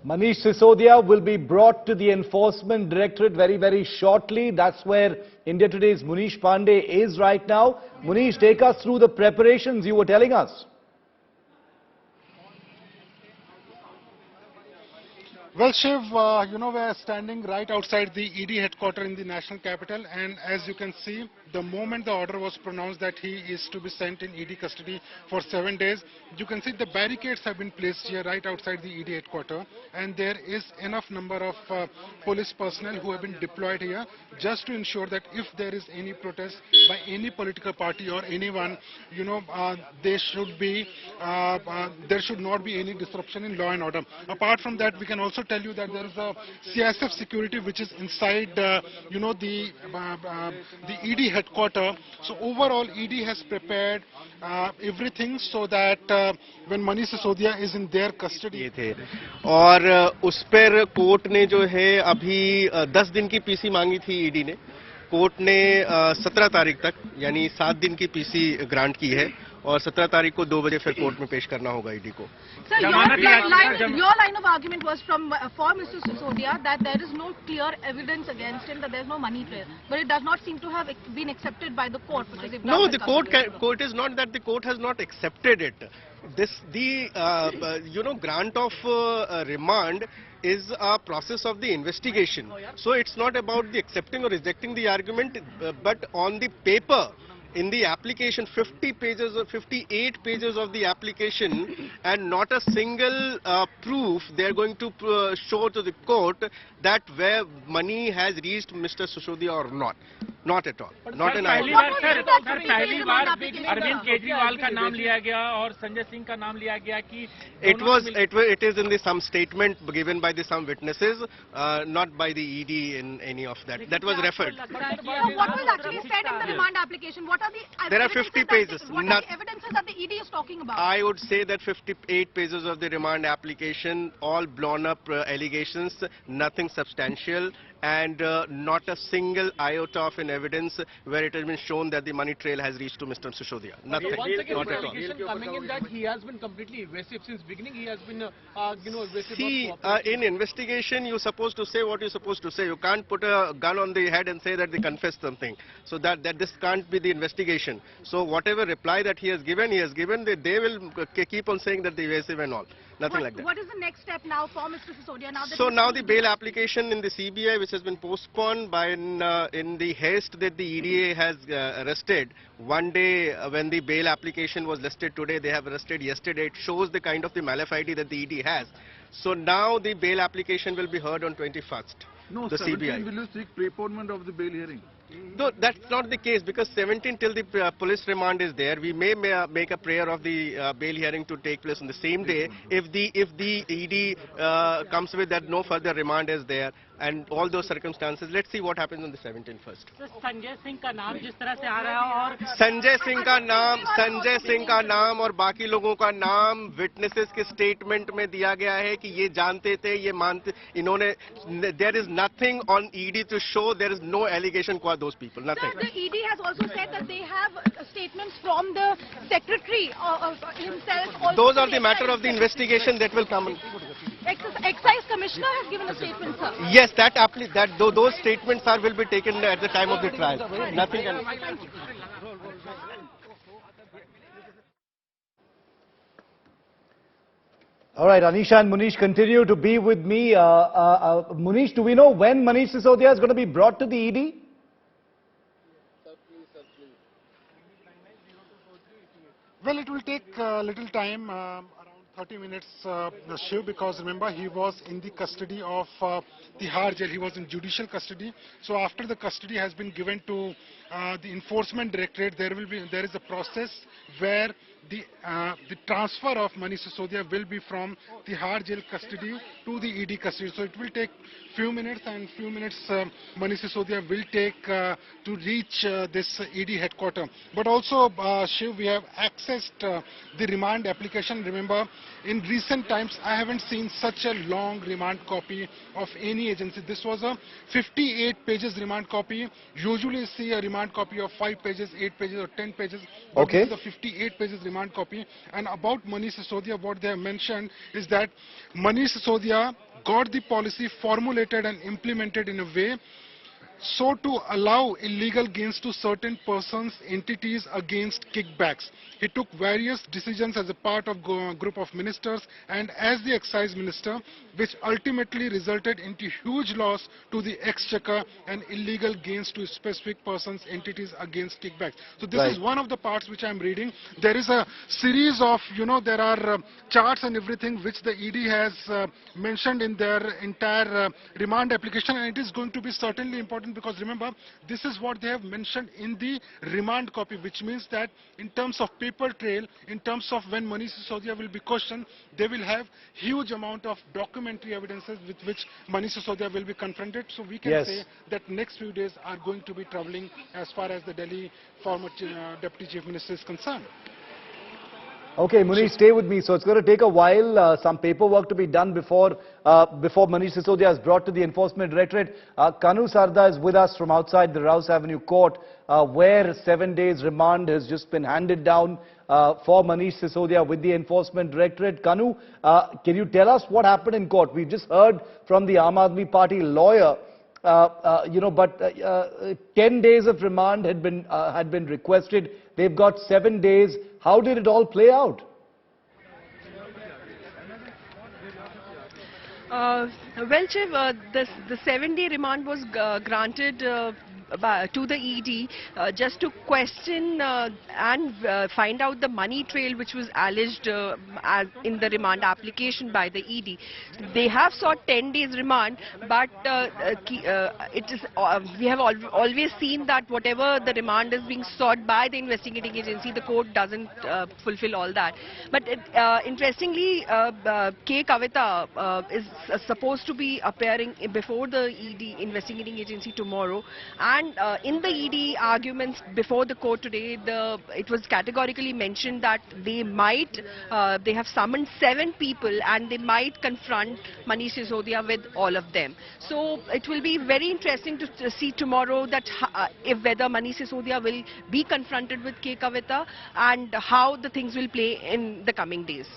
Manish Sisodia will be brought to the Enforcement Directorate very shortly. That's where India Today's Munish Pandey is right now. Munish, take us through the preparations you were telling us. Well, Shiv, we're standing right outside the ED headquarters in the national capital, and as you can see, the moment the order was pronounced that he is to be sent in ED custody for 7 days, you can see the barricades have been placed here right outside the ED headquarters, and there is enough number of police personnel who have been deployed here just to ensure that if there is any protest by any political party or anyone, there should not be any disruption in law and order. Apart from that, we can also tell you that there is a CSF security which is inside, the ED headquarters. So overall, ED has prepared everything so that when Manish Sisodia is in their custody. और उस पर court ने जो है अभी 10 दिन की PC मांगी थी ईडी ने. कोर्ट ने 17 तारीख तक यानी 7 दिन की पीसी ग्रांट की है और 17 तारीख को 2 बजे फिर कोर्ट में पेश करना होगा ईडी को. Sir, your line of argument was for Mr. Sisodia that there is no clear evidence against him, that there is no money trail, but it does not seem to have been accepted by the court. Because no, the court is not that the court has not accepted it. The grant of remand is a process of the investigation. So it's not about the accepting or rejecting the argument, but on the paper. In the application, 50 pages or 58 pages of the application, and not a single proof they are going to show to the court that where money has reached Mr. Sisodia or not. Not at all. But not an idea. Sir, पहली बार अरविंद केजरीवाल का नाम लिया गया और संजय सिंह का नाम लिया गया कि it is in the some statement given by the some witnesses, not by the ED in any of that. That was referred. What was actually said in the remand application? What are the there are 50 pages. What are the evidences that the ED is talking about? I would say that 58 pages of the remand application, all blown up allegations, nothing substantial, and not a single iota of an evidence where it has been shown that the money trail has reached to Mr. Sisodia. Nothing. Not at all. Coming in that he has been completely evasive since beginning. He has been, evasive. See, in investigation, you're supposed to say what you're supposed to say. You can't put a gun on the head and say that they confessed something. So that this can't be the investigation. So whatever reply that he has given, they will keep on saying that they're evasive and all. Nothing like that. What is the next step now for Mr. Sisodia? Now the bail application in the CBI, which has been postponed by in the haste that the EDA has arrested. One day when the bail application was listed today, they have arrested yesterday. It shows the kind of the malafide that the ED has. So now the bail application will be heard on 21st. No, the 17 CBI. Will you seek preponement of the bail hearing? No, that's not the case because 17 till the police remand is there. We may make a prayer of the bail hearing to take place on the same day if the ED comes with that no further remand is there and all those circumstances. Let's see what happens on the 17th first. Sanjay Singh का नाम जिस तरह से आ रहा है और संजय सिंह का नाम और बाकी लोगों का नाम विटनेसेस के स्टेटमेंट में दिया गया है कि ये जानते थे, ये मानते, इन्होंने there is nothing on ED to show, there is no allegation for those people, nothing. Sir, the ED has also said that they have statements from the secretary himself. Those are the matter of the investigation that will come. Excise Commissioner has given a statement, sir. Yes, those statements will be taken at the time of the trial. Nothing can. All right, Anisha and Munish continue to be with me. Munish, do we know when Manish Sisodia is going to be brought to the ED? Well, it will take a little time, around 30 minutes, Shiv, because remember he was in the custody of Tihar jail. He was in judicial custody. So after the custody has been given to the Enforcement Directorate, there is a process where the transfer of Manish Sisodia will be from Tihar jail custody to the ED custody. So it will take few minutes, and Manish Sisodia will take to reach this ED headquarters. But also, Shiv, we have accessed the remand application. Remember, in recent times, I haven't seen such a long remand copy of any agency. This was a 58 pages remand copy. Usually see a remand copy of 5 pages, 8 pages or 10 pages. But okay. This is a 58 pages remand copy. And about Manish Sisodia, what they have mentioned is that Manish Sisodia got the policy formulated and implemented in a way so to allow illegal gains to certain persons, entities against kickbacks. He took various decisions as a part of a group of ministers and as the excise minister, which ultimately resulted into huge loss to the exchequer and illegal gains to specific persons, entities against kickbacks. So this is one of the parts which I am reading. There is a series of, there are charts and everything which the ED has mentioned in their entire remand application, and it is going to be certainly important because remember, this is what they have mentioned in the remand copy, which means that in terms of paper trail, in terms of when Manish Sisodia will be questioned, they will have huge amount of documentary evidences with which Manish Sisodia will be confronted. So we can say that next few days are going to be troubling as far as the Delhi former Deputy Chief Minister is concerned. Okay, Manish, stay with me. So it's going to take a while, some paperwork to be done before Manish Sisodia is brought to the Enforcement Directorate. Kanu Sarda is with us from outside the Rouse Avenue Court, where 7 days remand has just been handed down for Manish Sisodia with the Enforcement Directorate. Kanu, can you tell us what happened in court? We just heard from the Aam Aadmi Party lawyer, but 10 days of remand had been requested. They've got 7 days. How did it all play out? Well, Chief, the 7-day remand was granted to the ED just to question and find out the money trail which was alleged in the remand application by the ED. They have sought 10 days remand, but it is we have always seen that whatever the remand is being sought by the investigating agency, the court doesn't fulfill all that. But interestingly, K. Kavita is supposed to be appearing before the ED investigating agency tomorrow, and in the ED arguments before the court today, it was categorically mentioned that they have summoned 7 people and they might confront Manish Sisodia with all of them. So it will be very interesting to see tomorrow that if whether Manish Sisodia will be confronted with K. Kavita and how the things will play in the coming days.